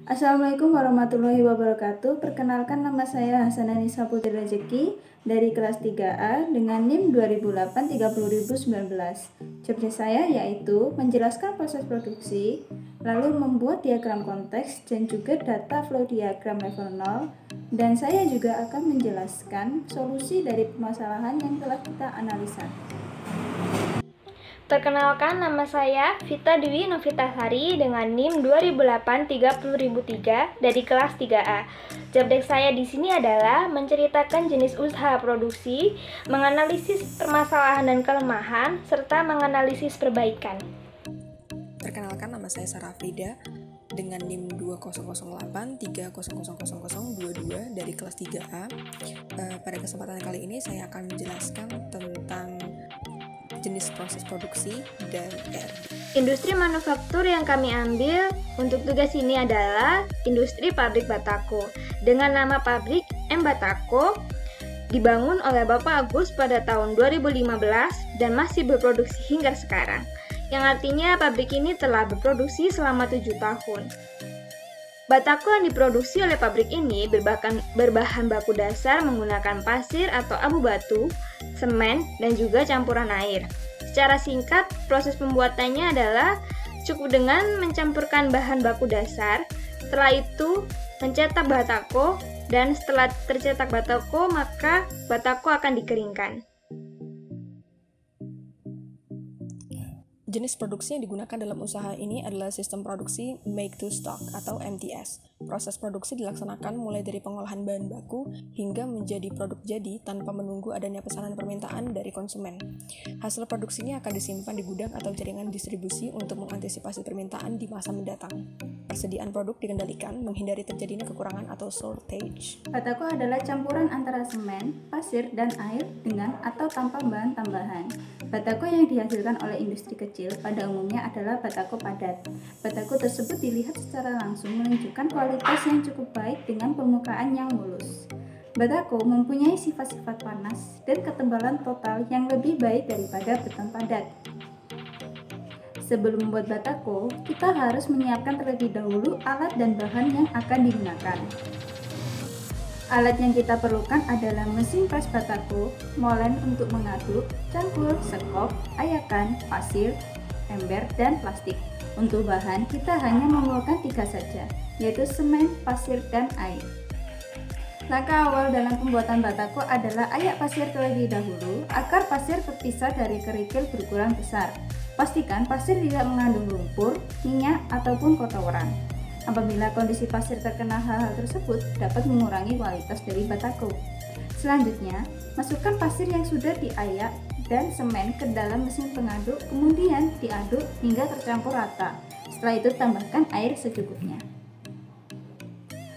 Assalamualaikum warahmatullahi wabarakatuh. Perkenalkan, nama saya Hasanani Saputri Rezeki dari kelas 3A dengan NIM 2008-30019. Job desk saya yaitu menjelaskan proses produksi, lalu membuat diagram konteks dan juga data flow diagram level 0, dan saya juga akan menjelaskan solusi dari permasalahan yang telah kita analisa. Perkenalkan, nama saya Vita Dwi Novitasari dengan NIM 2008-30003 dari kelas 3A. Job desk saya di sini adalah menceritakan jenis usaha produksi, menganalisis permasalahan dan kelemahan, serta menganalisis perbaikan. Perkenalkan, nama saya Sarah Frida dengan NIM 2008-3000022 dari kelas 3A. Pada kesempatan kali ini saya akan menjelaskan tentang jenis proses produksi dan R. Industri manufaktur yang kami ambil untuk tugas ini adalah industri pabrik batako dengan nama pabrik M Batako, dibangun oleh Bapak Agus pada tahun 2015 dan masih berproduksi hingga sekarang, yang artinya pabrik ini telah berproduksi selama 7 tahun. Batako yang diproduksi oleh pabrik ini berbahan baku dasar menggunakan pasir atau abu batu, semen, dan juga campuran air. Secara singkat, proses pembuatannya adalah cukup dengan mencampurkan bahan baku dasar, setelah itu mencetak batako, dan setelah tercetak batako, maka batako akan dikeringkan. Jenis produksi yang digunakan dalam usaha ini adalah sistem produksi make to stock atau MTS. Proses produksi dilaksanakan mulai dari pengolahan bahan baku hingga menjadi produk jadi tanpa menunggu adanya pesanan permintaan dari konsumen. Hasil produksinya akan disimpan di gudang atau jaringan distribusi untuk mengantisipasi permintaan di masa mendatang. Persediaan produk dikendalikan menghindari terjadinya kekurangan atau shortage. Batako adalah campuran antara semen, pasir, dan air dengan atau tanpa bahan tambahan. Batako yang dihasilkan oleh industri kecil pada umumnya adalah batako padat. Batako tersebut dilihat secara langsung menunjukkan kualitas yang cukup baik dengan permukaan yang mulus. Batako mempunyai sifat-sifat panas dan ketebalan total yang lebih baik daripada beton padat. Sebelum membuat batako, kita harus menyiapkan terlebih dahulu alat dan bahan yang akan digunakan. Alat yang kita perlukan adalah mesin pres batako, molen untuk mengaduk, cangkul, sekop, ayakan, pasir, ember, dan plastik. Untuk bahan, kita hanya memerlukan 3 saja, yaitu semen, pasir, dan air. Langkah awal dalam pembuatan batako adalah ayak pasir terlebih dahulu agar pasir terpisah dari kerikil berukuran besar. Pastikan pasir tidak mengandung lumpur, minyak, ataupun kotoran. Apabila kondisi pasir terkena hal-hal tersebut, dapat mengurangi kualitas dari batako. Selanjutnya, masukkan pasir yang sudah diayak dan semen ke dalam mesin pengaduk, kemudian diaduk hingga tercampur rata. Setelah itu, tambahkan air secukupnya.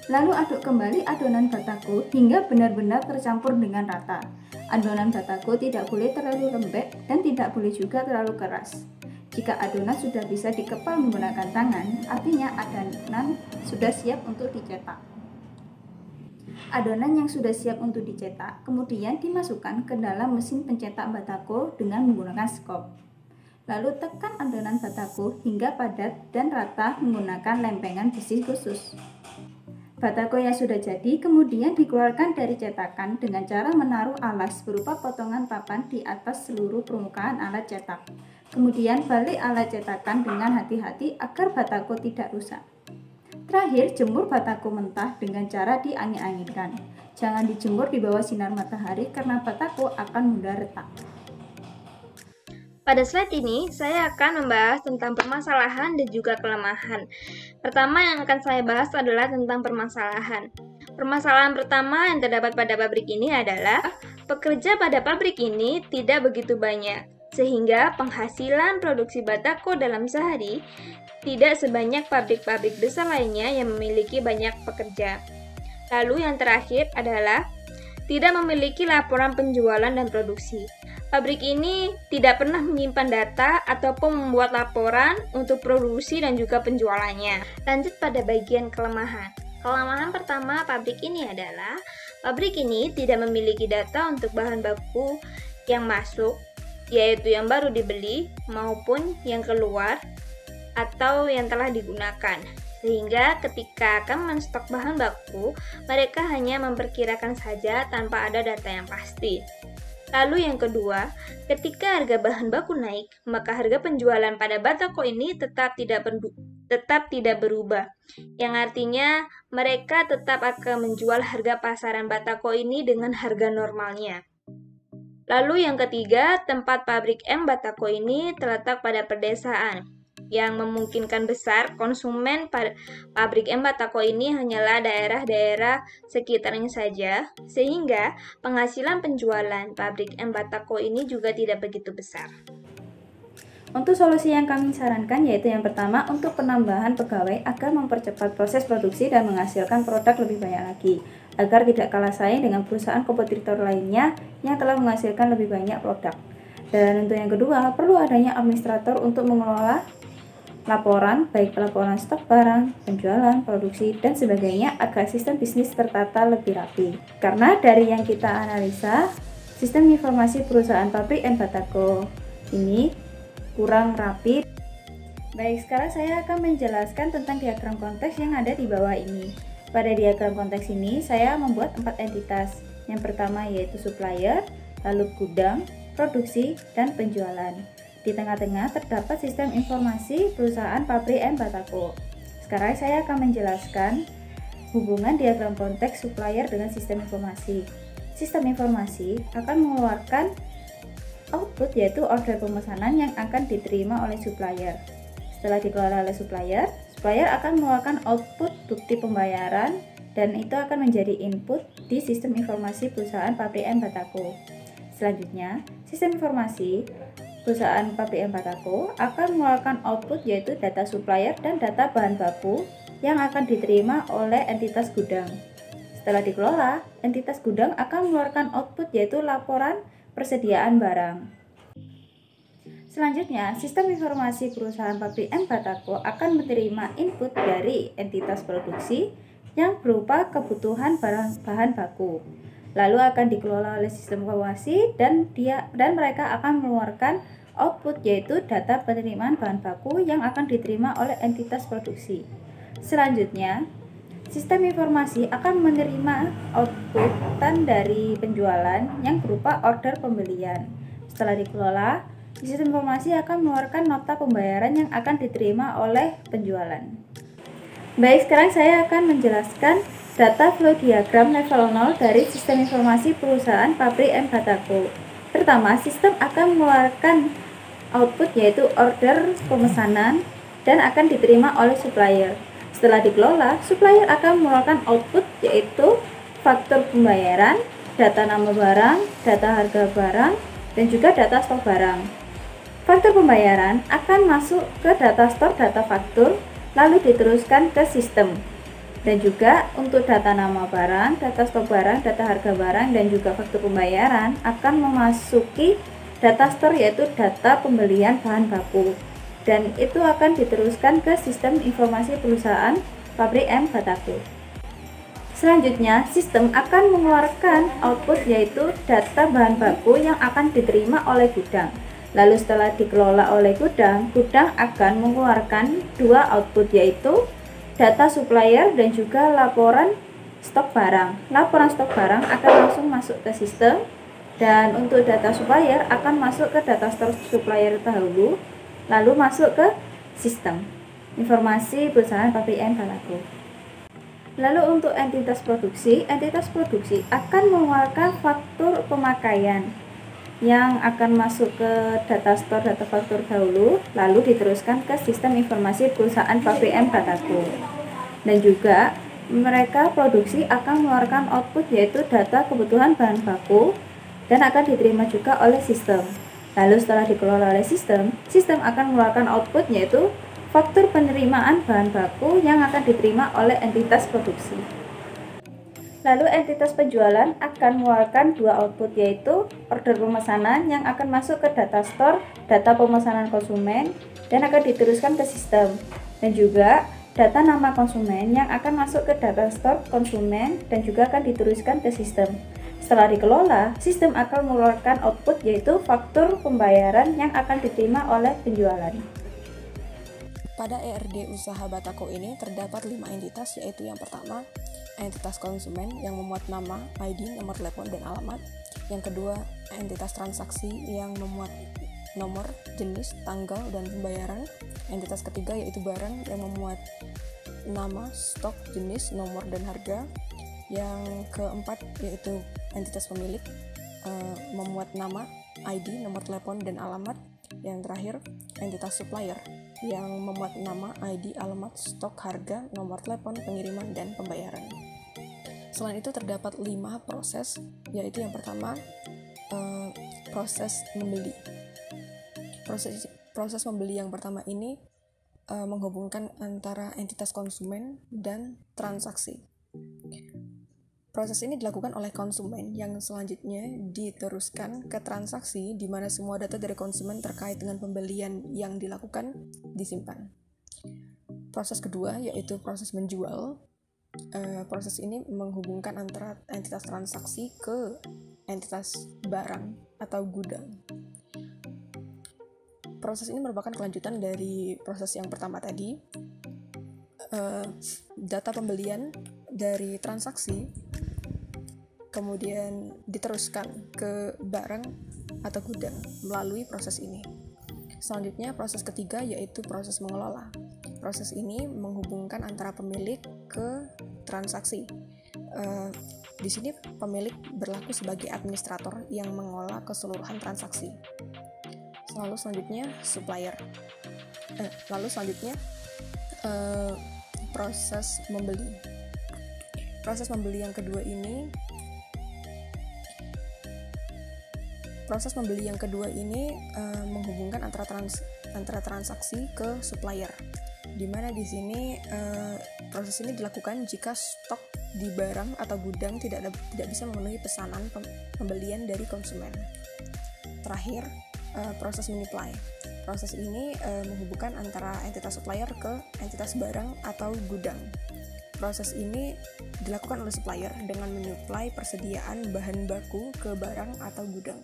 Lalu aduk kembali adonan batako hingga benar-benar tercampur dengan rata. Adonan batako tidak boleh terlalu lembek dan tidak boleh juga terlalu keras. Jika adonan sudah bisa dikepal menggunakan tangan, artinya adonan sudah siap untuk dicetak. Adonan yang sudah siap untuk dicetak kemudian dimasukkan ke dalam mesin pencetak batako dengan menggunakan skop. Lalu tekan adonan batako hingga padat dan rata menggunakan lempengan besi khusus. Batako yang sudah jadi kemudian dikeluarkan dari cetakan dengan cara menaruh alas berupa potongan papan di atas seluruh permukaan alat cetak. Kemudian balik alat cetakan dengan hati-hati agar batako tidak rusak. Terakhir, jemur batako mentah dengan cara diangin-anginkan. Jangan dijemur di bawah sinar matahari karena batako akan mudah retak. Pada slide ini, saya akan membahas tentang permasalahan dan juga kelemahan. Pertama yang akan saya bahas adalah tentang permasalahan. Permasalahan pertama yang terdapat pada pabrik ini adalah pekerja pada pabrik ini tidak begitu banyak, sehingga penghasilan produksi batako dalam sehari tidak sebanyak pabrik-pabrik besar lainnya yang memiliki banyak pekerja. Lalu yang terakhir adalah tidak memiliki laporan penjualan dan produksi. Pabrik ini tidak pernah menyimpan data ataupun membuat laporan untuk produksi dan juga penjualannya. Lanjut pada bagian kelemahan. Kelemahan pertama pabrik ini adalah pabrik ini tidak memiliki data untuk bahan baku yang masuk, yaitu yang baru dibeli maupun yang keluar atau yang telah digunakan. Sehingga ketika akan menstok bahan baku, mereka hanya memperkirakan saja tanpa ada data yang pasti. Lalu yang kedua, ketika harga bahan baku naik, maka harga penjualan pada batako ini tetap tidak berubah. Yang artinya mereka tetap akan menjual harga pasaran batako ini dengan harga normalnya. Lalu yang ketiga, tempat pabrik M Batako ini terletak pada pedesaan, yang memungkinkan besar konsumen pabrik M Batako ini hanyalah daerah-daerah sekitarnya saja, sehingga penghasilan penjualan pabrik M Batako ini juga tidak begitu besar. Untuk solusi yang kami sarankan yaitu yang pertama, untuk penambahan pegawai agar mempercepat proses produksi dan menghasilkan produk lebih banyak lagi, agar tidak kalah saing dengan perusahaan kompetitor lainnya yang telah menghasilkan lebih banyak produk. Dan untuk yang kedua, perlu adanya administrator untuk mengelola laporan, baik laporan stok barang, penjualan, produksi, dan sebagainya agar sistem bisnis tertata lebih rapi. Karena dari yang kita analisa, sistem informasi perusahaan pabrik M Batako ini kurang rapi. Baik, sekarang saya akan menjelaskan tentang diagram konteks yang ada di bawah ini. Pada diagram konteks ini, saya membuat 4 entitas. Yang pertama yaitu supplier, lalu gudang, produksi, dan penjualan. Di tengah-tengah terdapat sistem informasi perusahaan pabrik M Batako. Sekarang saya akan menjelaskan hubungan diagram konteks supplier dengan sistem informasi. Sistem informasi akan mengeluarkan output yaitu order pemesanan yang akan diterima oleh supplier. Setelah dikelola oleh supplier akan mengeluarkan output bukti pembayaran dan itu akan menjadi input di sistem informasi perusahaan pabrik M Batako. Selanjutnya, sistem informasi perusahaan pabrik M Batako akan mengeluarkan output yaitu data supplier dan data bahan baku yang akan diterima oleh entitas gudang. Setelah dikelola, entitas gudang akan mengeluarkan output yaitu laporan persediaan barang. Selanjutnya, sistem informasi perusahaan pabrik M Batako akan menerima input dari entitas produksi yang berupa kebutuhan bahan baku. Lalu akan dikelola oleh sistem informasi dan mereka akan mengeluarkan output yaitu data penerimaan bahan baku yang akan diterima oleh entitas produksi. Selanjutnya, sistem informasi akan menerima outputan dari penjualan yang berupa order pembelian. Setelah dikelola, sistem informasi akan mengeluarkan nota pembayaran yang akan diterima oleh penjualan. Baik, sekarang saya akan menjelaskan data flow diagram level 0 dari sistem informasi perusahaan pabrik M Batako. Pertama, sistem akan mengeluarkan output yaitu order pemesanan dan akan diterima oleh supplier. Setelah dikelola, supplier akan mengeluarkan output yaitu faktur pembayaran, data nama barang, data harga barang, dan juga data stok barang. Faktur pembayaran akan masuk ke data store data faktur, lalu diteruskan ke sistem. Dan juga untuk data nama barang, data stok barang, data harga barang, dan juga faktur pembayaran akan memasuki data store yaitu data pembelian bahan baku. Dan itu akan diteruskan ke sistem informasi perusahaan pabrik M Batako. Selanjutnya, sistem akan mengeluarkan output yaitu data bahan baku yang akan diterima oleh gudang. Lalu setelah dikelola oleh gudang akan mengeluarkan 2 output yaitu data supplier dan juga laporan stok barang. Laporan stok barang akan langsung masuk ke sistem dan untuk data supplier akan masuk ke data store supplier dahulu, lalu masuk ke sistem informasi perusahaan pabrik M Batako. Lalu untuk entitas produksi akan mengeluarkan faktur pemakaian yang akan masuk ke data store data faktur dahulu, lalu diteruskan ke sistem informasi perusahaan pabrik M Batako. Dan juga mereka produksi akan mengeluarkan output yaitu data kebutuhan bahan baku dan akan diterima juga oleh sistem. Lalu setelah dikelola oleh sistem akan mengeluarkan output yaitu faktur penerimaan bahan baku yang akan diterima oleh entitas produksi. Lalu entitas penjualan akan mengeluarkan 2 output yaitu order pemesanan yang akan masuk ke data store data pemesanan konsumen dan akan diteruskan ke sistem, dan juga data nama konsumen yang akan masuk ke data store konsumen dan juga akan diteruskan ke sistem. Setelah dikelola, sistem akan mengeluarkan output yaitu faktur pembayaran yang akan diterima oleh penjualan. Pada ERD usaha Batako ini terdapat 5 entitas, yaitu yang pertama, entitas konsumen yang memuat nama, ID, nomor telepon, dan alamat. Yang kedua, entitas transaksi yang memuat nomor, jenis, tanggal, dan pembayaran. Entitas ketiga yaitu barang yang memuat nama, stok, jenis, nomor, dan harga. Yang keempat yaitu entitas pemilik memuat nama, ID, nomor telepon, dan alamat. Yang terakhir, entitas supplier yang memuat nama, ID, alamat, stok, harga, nomor telepon, pengiriman, dan pembayaran. Selain itu terdapat 5 proses, yaitu yang pertama, proses membeli. Proses membeli yang pertama ini menghubungkan antara entitas konsumen dan transaksi. Proses ini dilakukan oleh konsumen yang selanjutnya diteruskan ke transaksi, di mana semua data dari konsumen terkait dengan pembelian yang dilakukan disimpan. Proses kedua yaitu proses menjual. Proses ini menghubungkan antara entitas transaksi ke entitas barang atau gudang. Proses ini merupakan kelanjutan dari proses yang pertama tadi. Data pembelian dari transaksi kemudian diteruskan ke barang atau gudang melalui proses ini. Selanjutnya proses ketiga yaitu proses mengelola. Proses ini menghubungkan antara pemilik ke transaksi. Di sini pemilik berlaku sebagai administrator yang mengelola keseluruhan transaksi. Lalu selanjutnya supplier. Proses membeli. Proses membeli yang kedua ini menghubungkan antara transaksi ke supplier, di mana di sini proses ini dilakukan jika stok di barang atau gudang tidak bisa memenuhi pesanan pembelian dari konsumen. Terakhir, proses menyuplai. Proses ini menghubungkan antara entitas supplier ke entitas barang atau gudang. Proses ini dilakukan oleh supplier dengan menyuplai persediaan bahan baku ke barang atau gudang.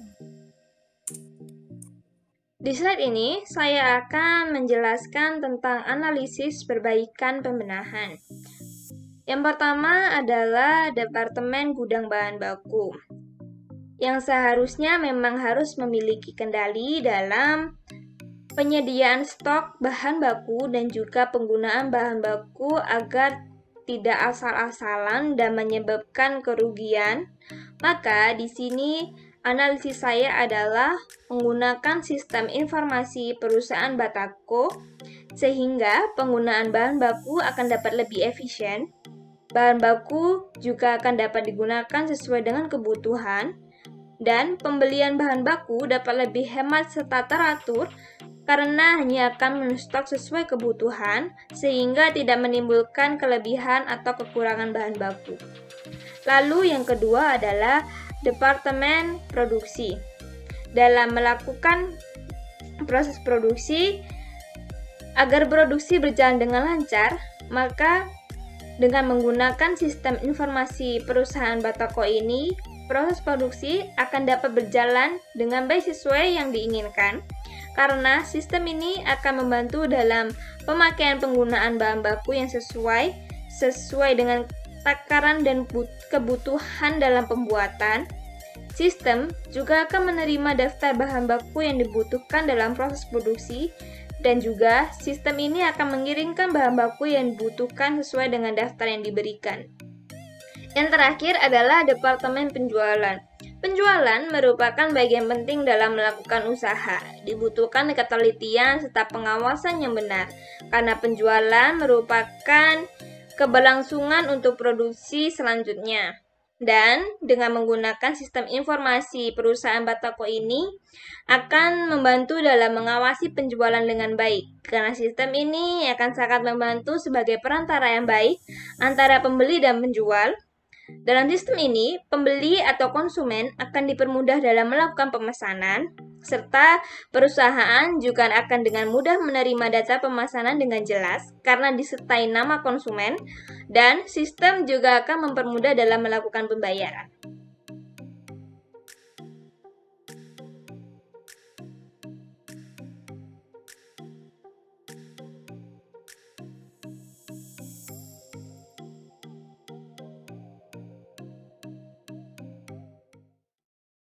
Di slide ini, saya akan menjelaskan tentang analisis perbaikan pembenahan. Yang pertama adalah Departemen Gudang Bahan Baku, yang seharusnya memang harus memiliki kendali dalam penyediaan stok bahan baku dan juga penggunaan bahan baku agar tidak asal-asalan dan menyebabkan kerugian. Maka di sini analisis saya adalah menggunakan sistem informasi perusahaan Batako sehingga penggunaan bahan baku akan dapat lebih efisien. Bahan baku juga akan dapat digunakan sesuai dengan kebutuhan dan pembelian bahan baku dapat lebih hemat serta teratur karena hanya akan menstok sesuai kebutuhan sehingga tidak menimbulkan kelebihan atau kekurangan bahan baku. Lalu yang kedua adalah Departemen Produksi. Dalam melakukan proses produksi, agar produksi berjalan dengan lancar, maka dengan menggunakan sistem informasi perusahaan Batako ini, proses produksi akan dapat berjalan dengan baik sesuai yang diinginkan, karena sistem ini akan membantu dalam pemakaian penggunaan bahan baku yang sesuai dengan takaran dan kebutuhan dalam pembuatan. Sistem juga akan menerima daftar bahan baku yang dibutuhkan dalam proses produksi, dan juga sistem ini akan mengirimkan bahan baku yang dibutuhkan sesuai dengan daftar yang diberikan. Yang terakhir adalah Departemen Penjualan. Penjualan merupakan bagian penting dalam melakukan usaha. Dibutuhkan ketelitian serta pengawasan yang benar, karena penjualan merupakan keberlangsungan untuk produksi selanjutnya. Dan dengan menggunakan sistem informasi perusahaan Batako ini akan membantu dalam mengawasi penjualan dengan baik, karena sistem ini akan sangat membantu sebagai perantara yang baik antara pembeli dan penjual. Dalam sistem ini, pembeli atau konsumen akan dipermudah dalam melakukan pemesanan, serta perusahaan juga akan dengan mudah menerima data pemesanan dengan jelas karena disertai nama konsumen, dan sistem juga akan mempermudah dalam melakukan pembayaran.